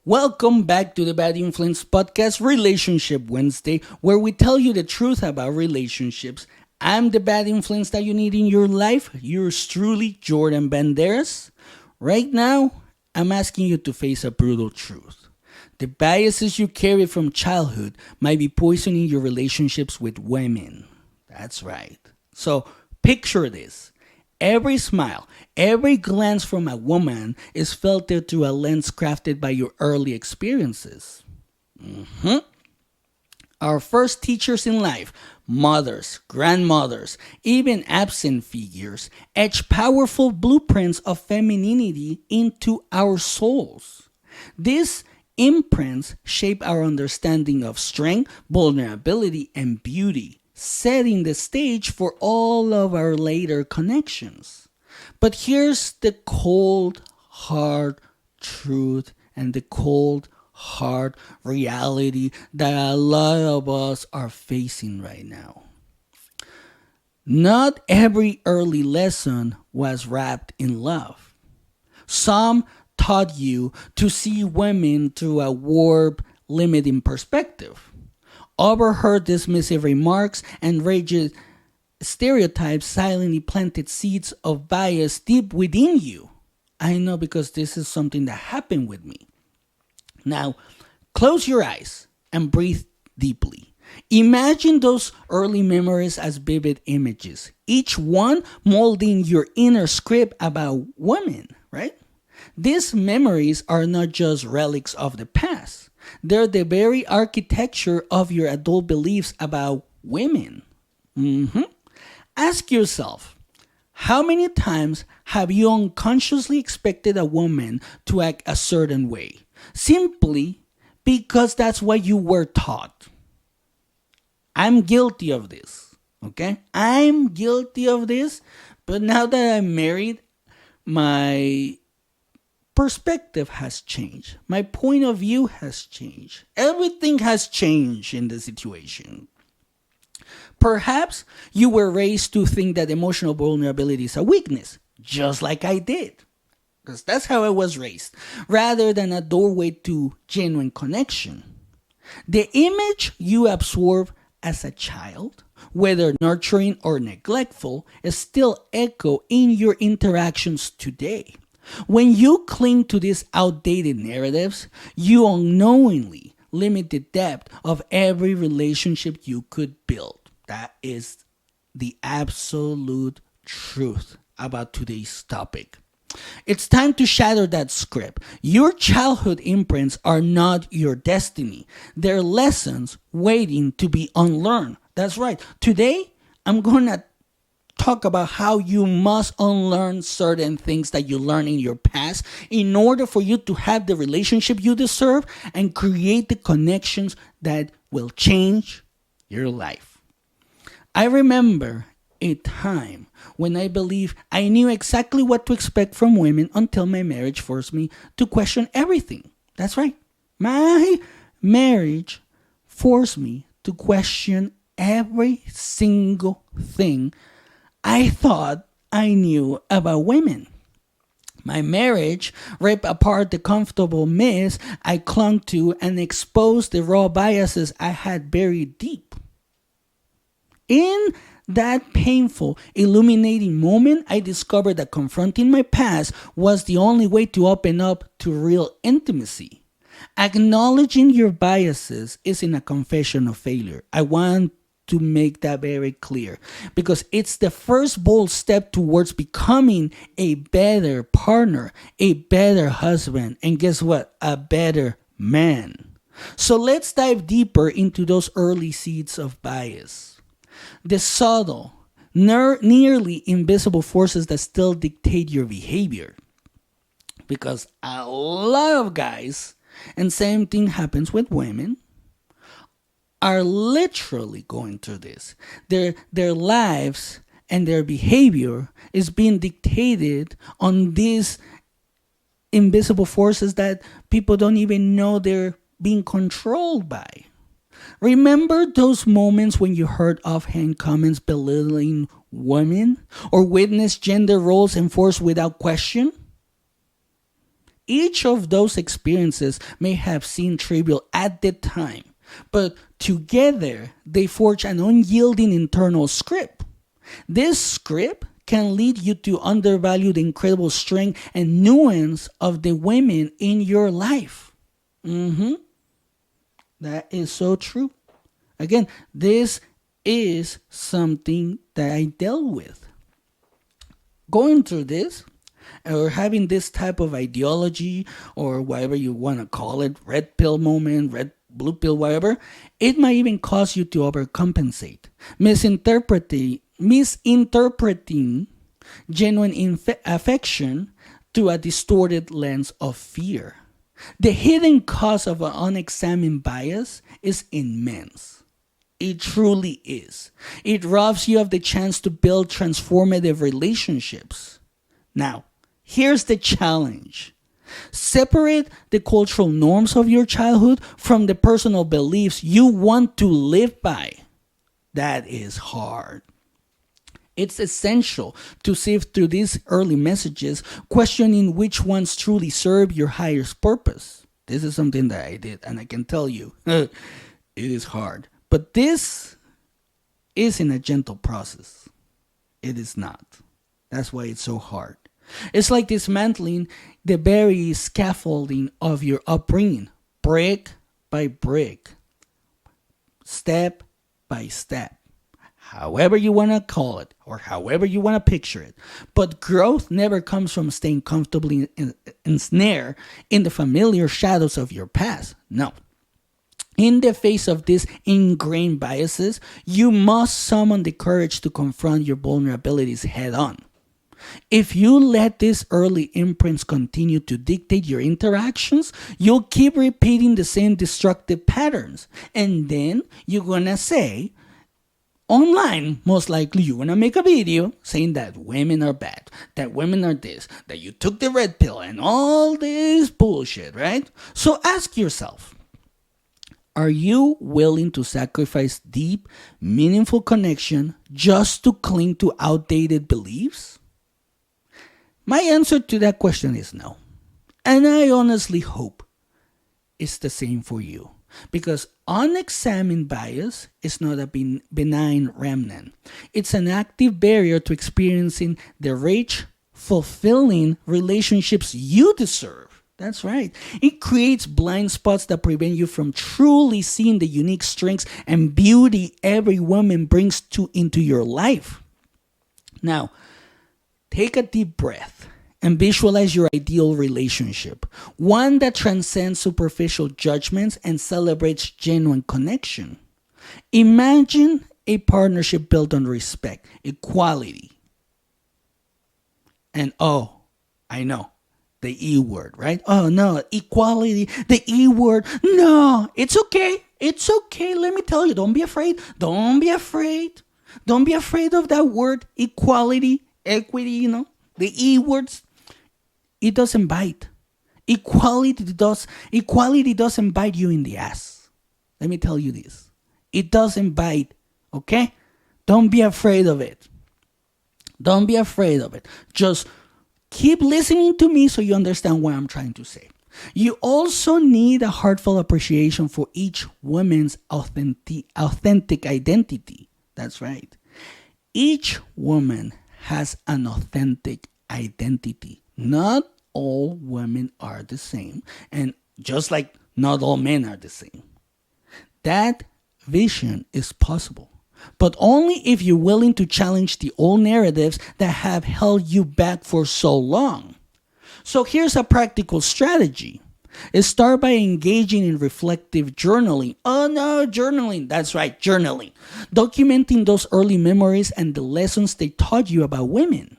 Welcome back to the Bad Influence Podcast, Relationship Wednesday, where we tell you the truth about relationships. I'm the bad influence that you need in your life. Yours truly, Jordan Banderas. Right now, I'm asking you to face a brutal truth. The biases you carry from childhood might be poisoning your relationships with women. That's right. So, picture this. Every smile, every glance from a woman is filtered through a lens crafted by your early experiences. Our first teachers in life, mothers, grandmothers, even absent figures, etch powerful blueprints of femininity into our souls. These imprints shape our understanding of strength, vulnerability, and beauty, setting the stage for all of our later connections. But here's the cold, hard truth and the cold, hard reality that a lot of us are facing right now. Not every early lesson was wrapped in love. Some taught you to see women through a warped, limiting perspective. Overheard dismissive remarks and rigid stereotypes silently planted seeds of bias deep within you. I know because this is something that happened with me. Now, close your eyes and breathe deeply. Imagine those early memories as vivid images, each one molding your inner script about women, right? These memories are not just relics of the past. They're the very architecture of your adult beliefs about women. Ask yourself, how many times have you unconsciously expected a woman to act a certain way? Simply because that's what you were taught. I'm guilty of this, okay? I'm guilty of this, but now that I'm married, my perspective has changed. My point of view has changed. Everything has changed in the situation. Perhaps you were raised to think that emotional vulnerability is a weakness, just like I did. Because that's how I was raised, rather than a doorway to genuine connection. The image you absorb as a child, whether nurturing or neglectful, is still echo in your interactions today. When you cling to these outdated narratives, you unknowingly limit the depth of every relationship you could build. That is the absolute truth about today's topic. It's time to shatter that script. Your childhood imprints are not your destiny. They're lessons waiting to be unlearned. That's right. Today, I'm going to talk about how you must unlearn certain things that you learned in your past in order for you to have the relationship you deserve and create the connections that will change your life. I remember a time when I believe I knew exactly what to expect from women until my marriage forced me to question everything. That's right. My marriage forced me to question every single thing I thought I knew about women. My marriage ripped apart the comfortable myths I clung to and exposed the raw biases I had buried deep. In that painful, illuminating moment, I discovered that confronting my past was the only way to open up to real intimacy. Acknowledging your biases isn't a confession of failure. I want to make that very clear because it's the first bold step towards becoming a better partner, a better husband, and guess what? A better man. So let's dive deeper into those early seeds of bias. The subtle, nearly invisible forces that still dictate your behavior. Because a lot of guys, and same thing happens with women, are literally going through this. Their lives and their behavior is being dictated on these invisible forces that people don't even know they're being controlled by. Remember those moments when you heard offhand comments belittling women or witnessed gender roles enforced without question? Each of those experiences may have seemed trivial at the time, but together they forge an unyielding internal script. This script can lead you to undervalue the incredible strength and nuance of the women in your life. That is so true. Again, this is something that I dealt with. Going through this, or having this type of ideology, or whatever you want to call it, red pill moment, red blue pill, whatever, it might even cause you to overcompensate, misinterpreting genuine affection through a distorted lens of fear. The hidden cause of an unexamined bias is immense. It truly is. It robs you of the chance to build transformative relationships. Now, here's the challenge. Separate the cultural norms of your childhood from the personal beliefs you want to live by. That is hard. It's essential to sift through these early messages, questioning which ones truly serve your highest purpose. This is something that I did, and I can tell you, it is hard. But this isn't a gentle process. It is not. That's why it's so hard. It's like dismantling the very scaffolding of your upbringing, brick by brick, step by step, however you want to call it, or however you want to picture it. But growth never comes from staying comfortably ensnared in the familiar shadows of your past. No. In the face of these ingrained biases, you must summon the courage to confront your vulnerabilities head on. If you let these early imprints continue to dictate your interactions, you'll keep repeating the same destructive patterns. And then you're gonna say, online, most likely you're gonna make a video saying that women are bad, that women are this, that you took the red pill and all this bullshit, right? So ask yourself, are you willing to sacrifice deep, meaningful connection just to cling to outdated beliefs? My answer to that question is no. And I honestly hope it's the same for you. Because unexamined bias is not a benign remnant. It's an active barrier to experiencing the rich, fulfilling relationships you deserve. That's right. It creates blind spots that prevent you from truly seeing the unique strengths and beauty every woman brings into your life. Now, take a deep breath and visualize your ideal relationship, one that transcends superficial judgments and celebrates genuine connection. Imagine a partnership built on respect, equality, and I know, the E word, right? Oh no, equality, the E word. No, it's okay. It's okay. Let me tell you, don't be afraid. Don't be afraid. Don't be afraid of that word, equality, equity, the E words. It doesn't bite. Equality doesn't bite you in the ass. Let me tell you this. It doesn't bite, okay? Don't be afraid of it. Don't be afraid of it. Just keep listening to me so you understand what I'm trying to say. You also need a heartfelt appreciation for each woman's authentic identity. That's right. Each woman has an authentic identity. Not all women are the same, and just like not all men are the same. That vision is possible, but only if you're willing to challenge the old narratives that have held you back for so long. So here's a practical strategy. Start by engaging in reflective journaling. Oh no, journaling. That's right, journaling. Documenting those early memories and the lessons they taught you about women.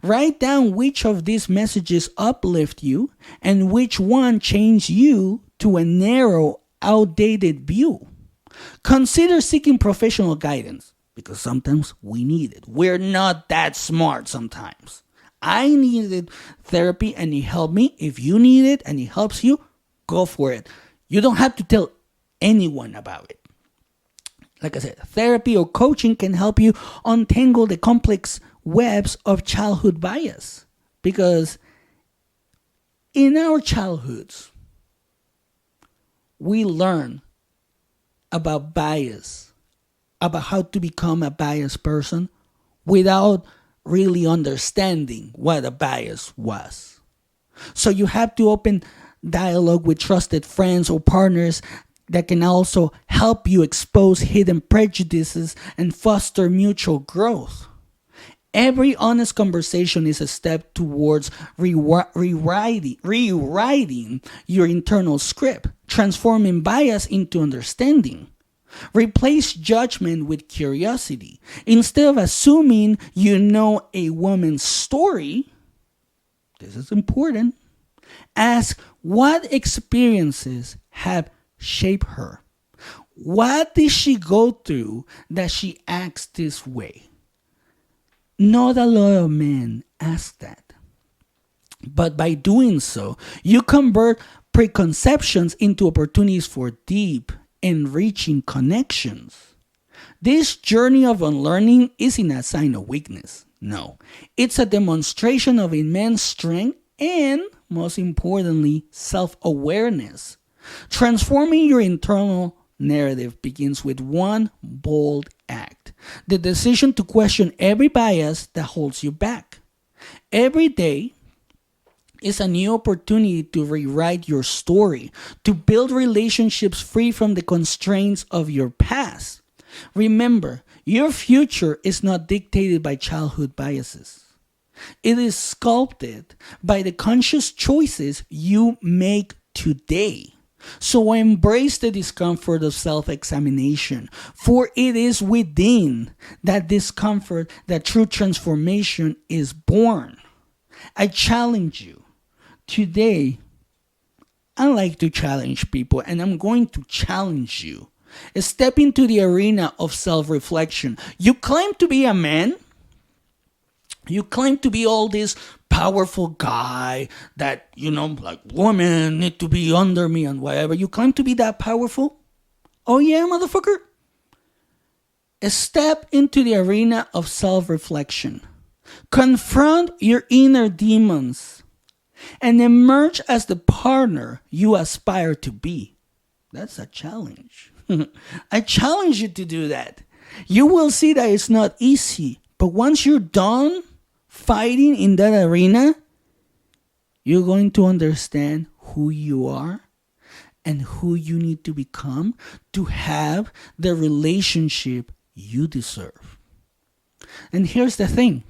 Write down which of these messages uplift you and which one changed you to a narrow, outdated view. Consider seeking professional guidance because sometimes we need it. We're not that smart sometimes. I needed therapy and it helped me. If you need it and it helps you, go for it. You don't have to tell anyone about it. Like I said, therapy or coaching can help you untangle the complex webs of childhood bias, because In our childhoods, we learn about bias, about how to become a biased person without really understanding what a bias was. So you have to open dialogue with trusted friends or partners that can also help you expose hidden prejudices and foster mutual growth. Every honest conversation is a step towards rewriting your internal script, transforming bias into understanding. Replace judgment with curiosity. Instead of assuming you know a woman's story, this is important, ask what experiences have shaped her. What did she go through that she acts this way? Not a lot of men ask that. But by doing so, you convert preconceptions into opportunities for deep, enriching connections. This journey of unlearning isn't a sign of weakness. No, it's a demonstration of immense strength and, most importantly, self-awareness. Transforming your internal narrative begins with one bold act: the decision to question every bias that holds you back. Every day is a new opportunity to rewrite your story, to build relationships free from the constraints of your past. Remember, your future is not dictated by childhood biases. It is sculpted by the conscious choices you make today. So embrace the discomfort of self-examination, for it is within that discomfort that true transformation is born. I challenge you. Today, I like to challenge people, and I'm going to challenge you. Step into the arena of self-reflection. You claim to be a man. You claim to be all this powerful guy that, like women need to be under me and whatever. You claim to be that powerful? Oh yeah, motherfucker? Step into the arena of self-reflection. Confront your inner demons and emerge as the partner you aspire to be. That's a challenge. I challenge you to do that. You will see that it's not easy, but once you're done fighting in that arena, you're going to understand who you are and who you need to become to have the relationship you deserve. And here's the thing.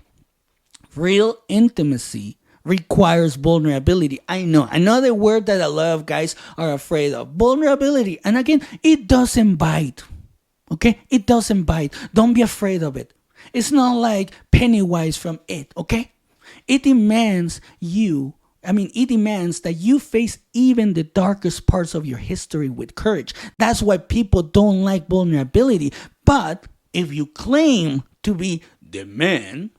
Real intimacy requires vulnerability. I know another word that a lot of guys are afraid of. Vulnerability. And again, it doesn't bite. Okay? It doesn't bite. Don't be afraid of it. It's not like Pennywise from It, okay? It demands that you face even the darkest parts of your history with courage. That's why people don't like vulnerability. But if you claim to be the man,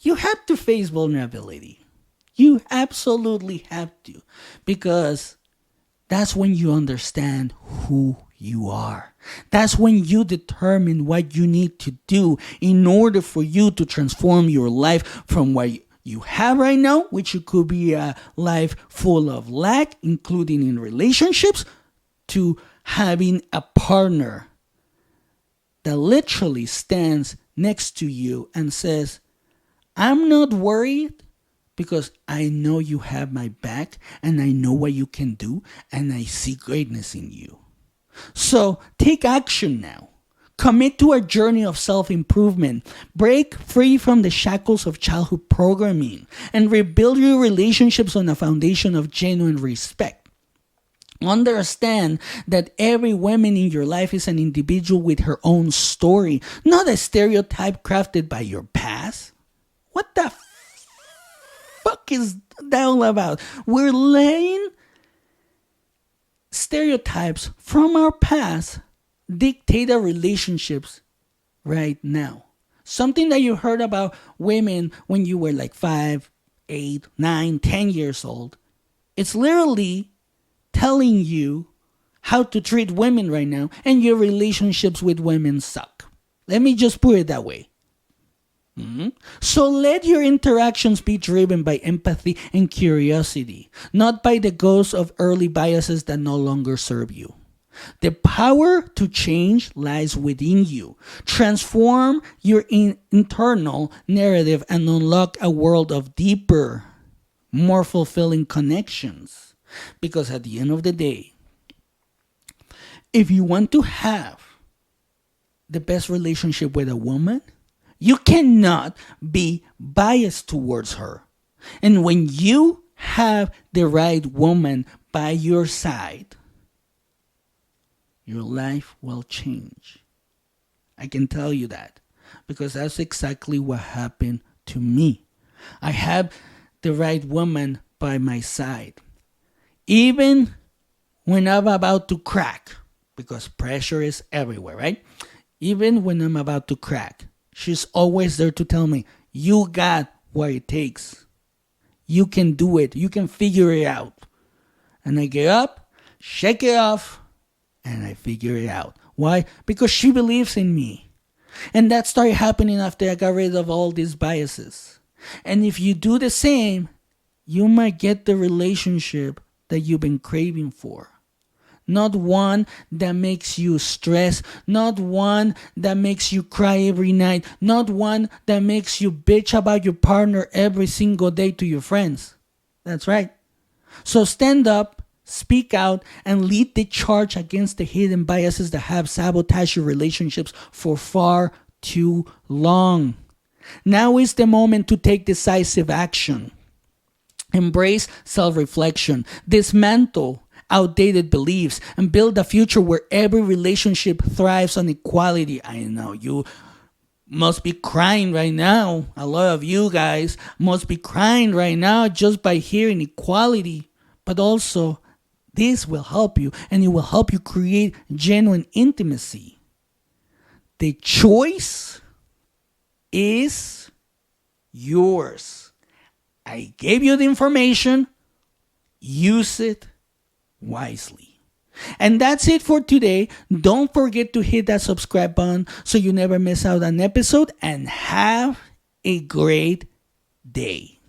you have to face vulnerability. You absolutely have to, because that's when you understand who you are. That's when you determine what you need to do in order for you to transform your life from what you have right now, which could be a life full of lack, including in relationships, to having a partner that literally stands next to you and says, I'm not worried because I know you have my back and I know what you can do and I see greatness in you. So take action now. Commit to a journey of self-improvement. Break free from the shackles of childhood programming and rebuild your relationships on a foundation of genuine respect. Understand that every woman in your life is an individual with her own story, not a stereotype crafted by your past. What the fuck is that all about? We're laying stereotypes from our past dictate our relationships right now. Something that you heard about women when you were like 5, 8, 9, 10 years old. It's literally telling you how to treat women right now, and your relationships with women suck. Let me just put it that way. So let your interactions be driven by empathy and curiosity, not by the ghosts of early biases that no longer serve you. The power to change lies within you. Transform your internal narrative and unlock a world of deeper, more fulfilling connections. Because at the end of the day, if you want to have the best relationship with a woman, you cannot be biased towards her. And when you have the right woman by your side, your life will change. I can tell you that because that's exactly what happened to me. I have the right woman by my side. Even when I'm about to crack, because pressure is everywhere, right? Even when I'm about to crack, she's always there to tell me, you got what it takes. You can do it. You can figure it out. And I get up, shake it off, and I figure it out. Why? Because she believes in me. And that started happening after I got rid of all these biases. And if you do the same, you might get the relationship that you've been craving for. Not one that makes you stress. Not one that makes you cry every night. Not one that makes you bitch about your partner every single day to your friends. That's right. So stand up, speak out, and lead the charge against the hidden biases that have sabotaged your relationships for far too long. Now is the moment to take decisive action. Embrace self-reflection. Dismantle outdated beliefs and build a future where every relationship thrives on equality. I know you must be crying right now. A lot of you guys must be crying right now just by hearing equality. But also, this will help you, and it will help you create genuine intimacy. The choice is yours. I gave you the information. Use it wisely. And that's it for today. Don't forget to hit that subscribe button so you never miss out on an episode, and have a great day.